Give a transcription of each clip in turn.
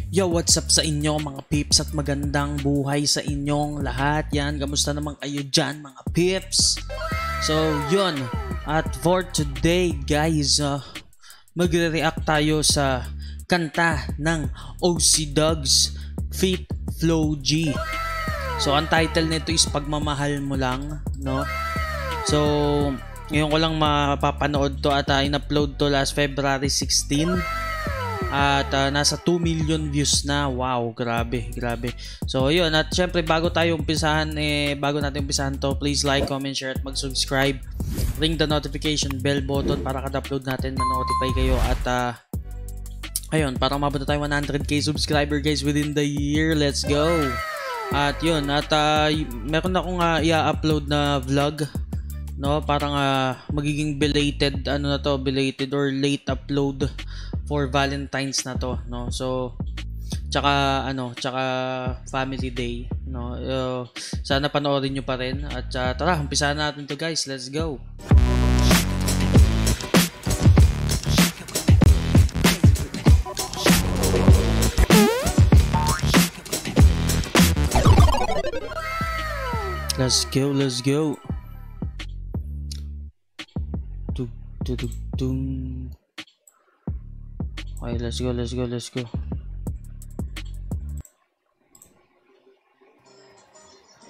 Yo, what's up sa inyo mga pips at magandang buhay sa inyong lahat. Yan, kamusta naman kayo dyan mga pips? So, yun. At for today guys, magre-react tayo sa kanta ng OC Dogs feat. Flo G. So, ang title nito is Pagmamahal Mo Lang, no? So, ngayon ko lang mapapanood to at in-upload to last February 16. At nasa 2 million views na. Wow, grabe. So yun, at syempre bago natin umpisahan to, please like, comment, share at mag-subscribe. Ring the notification bell button para kada upload natin ma-notify kayo. At ayun, para umabot na tayo 100k subscriber guys within the year. Let's go. At yun, at meron akong i-upload na vlog, no? Parang magiging belated belated or late upload for Valentine's na to, no? So tsaka Family Day, no? Sana panoorin nyo pa rin at tara, umpisahan natin to guys. Let's go. Let's go. Okay, let's go.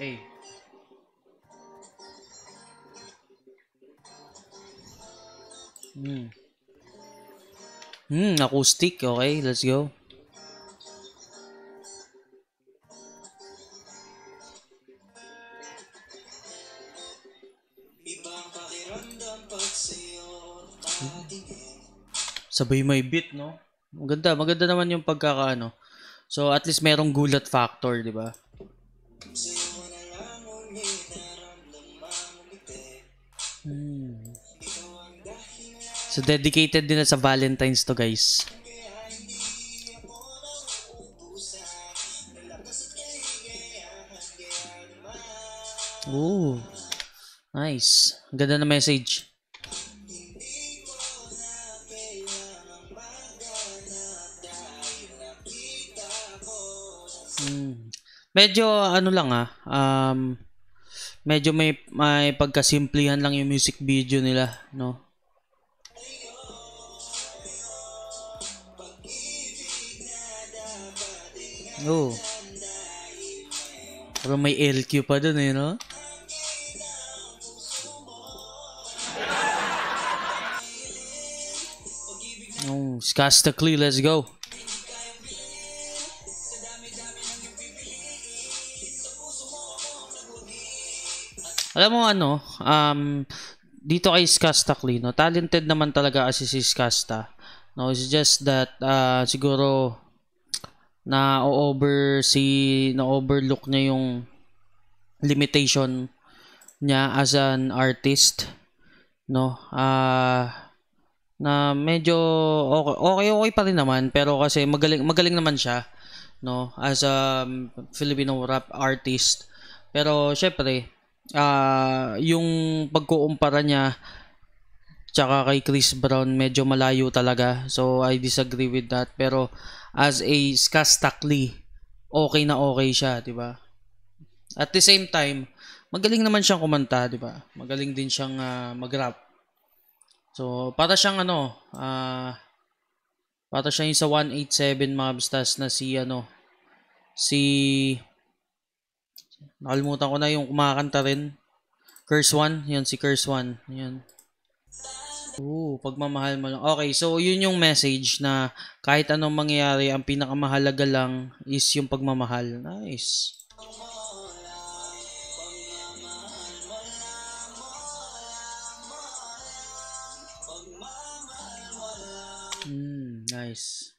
Hey. Acoustic. Okay, let's go. Sabay may beat, no? Maganda naman yung pagkakaano. So at least merong gulat factor, di ba? So dedicated din na sa Valentine's to, guys. Oh, nice. Ganda na message. Medyo medyo may pagkasimplihan lang yung music video nila, no? Oh. Pero may LQ pa dun no? Oh, Skastakli, let's go. Alam mo dito kay Skastakli, no, talented naman talaga kasi si Skasta. No, it's just that siguro na-overlook niya yung limitation niya as an artist, no? Na medyo okay pa rin naman, pero kasi magaling naman siya, no, as a Filipino rap artist. Pero syempre yung pagkukumpara niya tsaka kay Chris Brown medyo malayo talaga, so I disagree with that. Pero as a Skastakli, okay siya, di ba? At the same time, magaling naman siyang kumanta, di ba? Magaling din siyang mag-rap. So para siyang para siyang yung sa 187 mga bistas na nakalimutan ko na yung kumakanta rin. Curse One, yun si Curse One. Yan. Pagmamahal mo lang. Okay, so yun yung message na kahit anong mangyayari, ang pinakamahalaga lang is yung pagmamahal. Nice. Nice.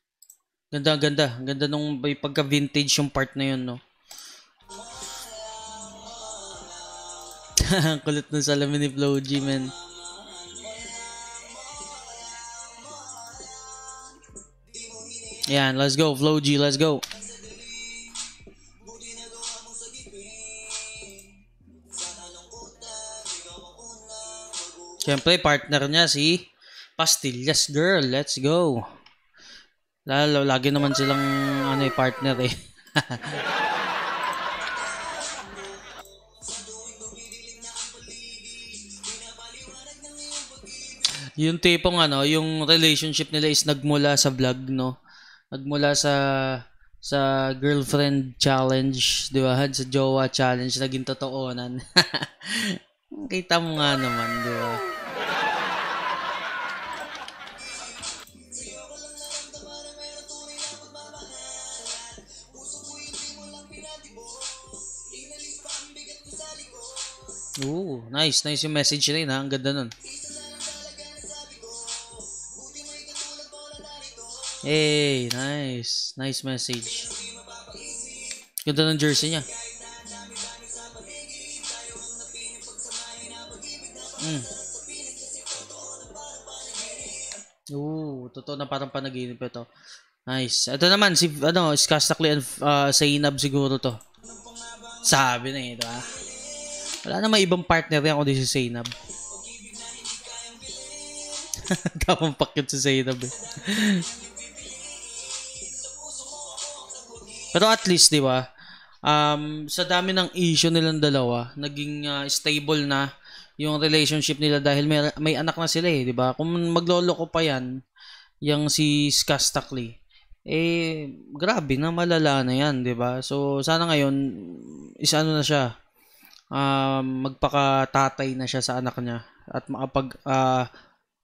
Ganda nung pagka-vintage yung part na yun, no? Kulit ng salamin ni Flo G, man. Yan, let's go, Flo G, let's go. Siyempre, partner niya si Pastillas Girl. Let's go. Lagi naman silang ano partner eh. Yung tipong ano, yung relationship nila is nagmula sa vlog, no? Nagmula sa girlfriend challenge, di ba? Sa jowa challenge, naging totoonan. Kita mo nga naman, di ba? Ooh, nice. Nice yung message rin ha. Ang ganda nun. Hey, nice. Nice message. Ganda ng jersey niya. Ooh, totoo na parang panaginip ito. Nice. Ito naman, si, Skastakli and Zainab siguro to. Sabi na ito ah. Wala na may ibang partner yan kundi si Zainab. Tapang pakit si Zainab eh. Pero at least, di ba, sa dami ng issue nilang dalawa, naging stable na yung relationship nila dahil may anak na sila eh, di ba? Kung magloloko pa yan, yung si Skastakli, eh, grabe na malala na yan, di ba? So, sana ngayon, ano na siya, magpakatatay na siya sa anak niya at makapag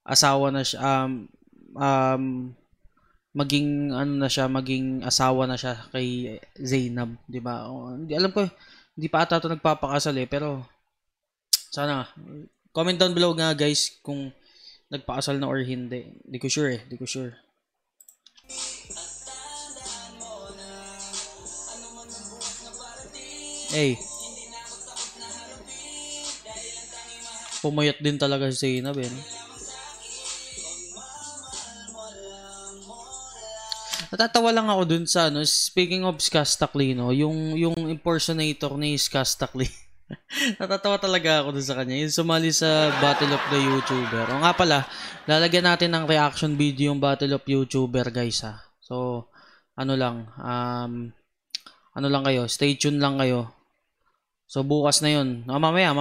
asawa na siya, maging ano na siya, maging asawa na siya kay Zainab, 'di ba? Hindi alam ko, hindi pa ata 'to nagpapakasal eh, pero sana comment down below nga guys kung nagpakasal na or hindi. Hindi ko sure eh, hindi ko sure. Hey. Pumayat din talaga si Zainab eh. Natatawa lang ako dun sa speaking of Skastakli, no, yung impersonator ni Skastakli. Natatawa talaga ako dun sa kanya. Yung sumali sa Battle of the YouTuber. O nga pala, lalagyan natin ng reaction video yung Battle of YouTuber, guys ha. So, ano lang kayo, stay tuned lang kayo. So, bukas na yun. Mamaya.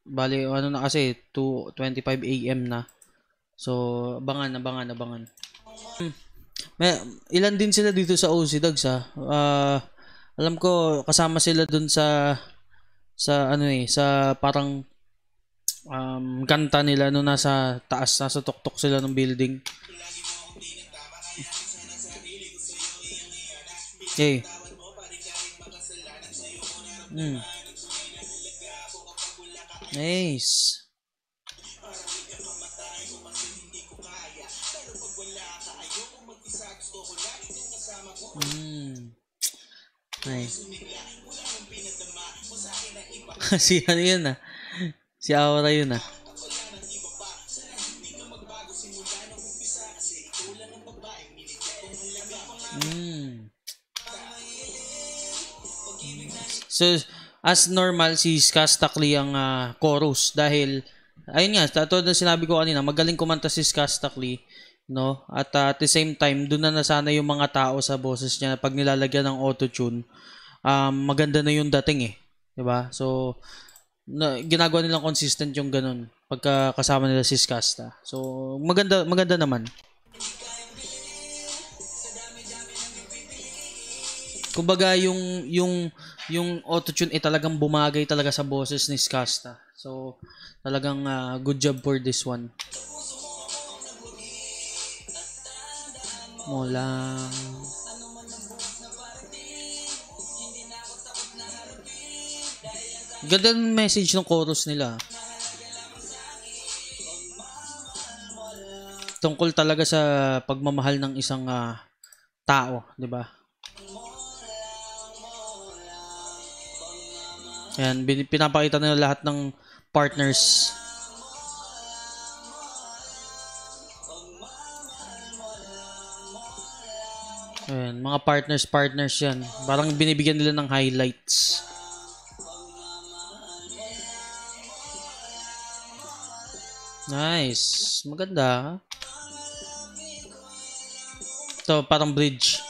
Bali, na kasi, 2:25 AM na. So, abangan. Ilan din sila dito sa OC Dogs ha. Alam ko kasama sila dun sa parang kanta nila no nasa taas, nasa tuktok sila ng building. Okay. Nice. Nice. Si ano yun ah. Si Aura yun ah. So, as normal, si Skastakli ang chorus dahil, ayun nga, tulad na sinabi ko kanina, magaling kumanta si Skastakli, no? At at the same time, doon na nasana yung mga tao sa boses niya pag nilalagyan ng autotune. Maganda na yung dating eh. 'Di ba? So, ginagawa nilang consistent yung ganun pagka kasama nila si Skasta. So, maganda naman. Kumbaga yung autotune talagang bumagay talaga sa boses ni Skasta. So, talagang good job for this one. Molang. Ganda ng message ng chorus nila. Tungkol talaga sa pagmamahal ng isang tao, 'di ba? Ayan, pinapakita nila lahat ng partners. Ayan, mga partners yan. Parang binibigyan nila ng highlights. Nice. Maganda. To, parang bridge.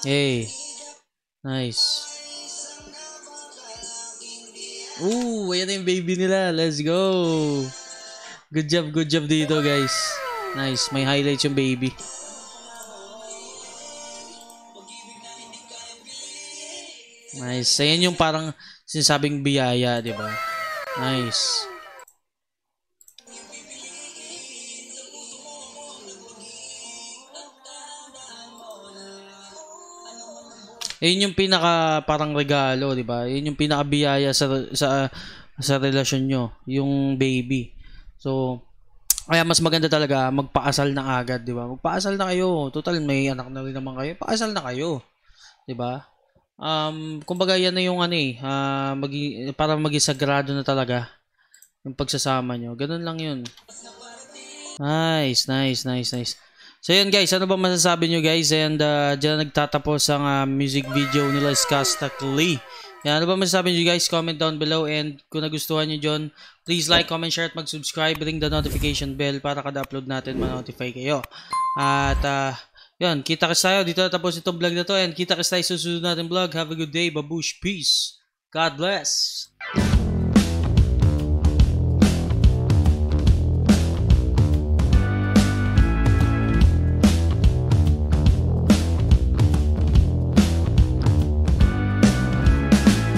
Hey. Nice. Ayan na yung baby nila. Let's go. Good job dito, guys. Nice, may highlights yung baby. Nice. Ayan yung parang sinasabing biyaya, di ba? Nice. Ayun yung pinaka parang regalo, 'di ba? Yun yung pinaka biyaya sa relasyon nyo, yung baby. So, kaya mas maganda talaga magpaasal na agad, 'di ba? Magpaasal na kayo. Total may anak na rin naman kayo. Paasal na kayo, 'di ba? Kumbaga yan na yung ano para maging sagrado na talaga yung pagsasama nyo. Ganun lang yun. Nice. So yun guys, ano ba masasabi nyo guys? And dyan nagtatapos ang music video nila Skastak Lee. Yan, ano ba masasabi nyo guys? Comment down below, and kung nagustuhan nyo dyan, please like, comment, share at mag-subscribe. Ring the notification bell para kada upload natin ma-notify kayo. At yun, kita-kits tayo. Dito natapos itong vlog na to, and kita-kits tayo sa susunod natin vlog. Have a good day, babush, peace. God bless.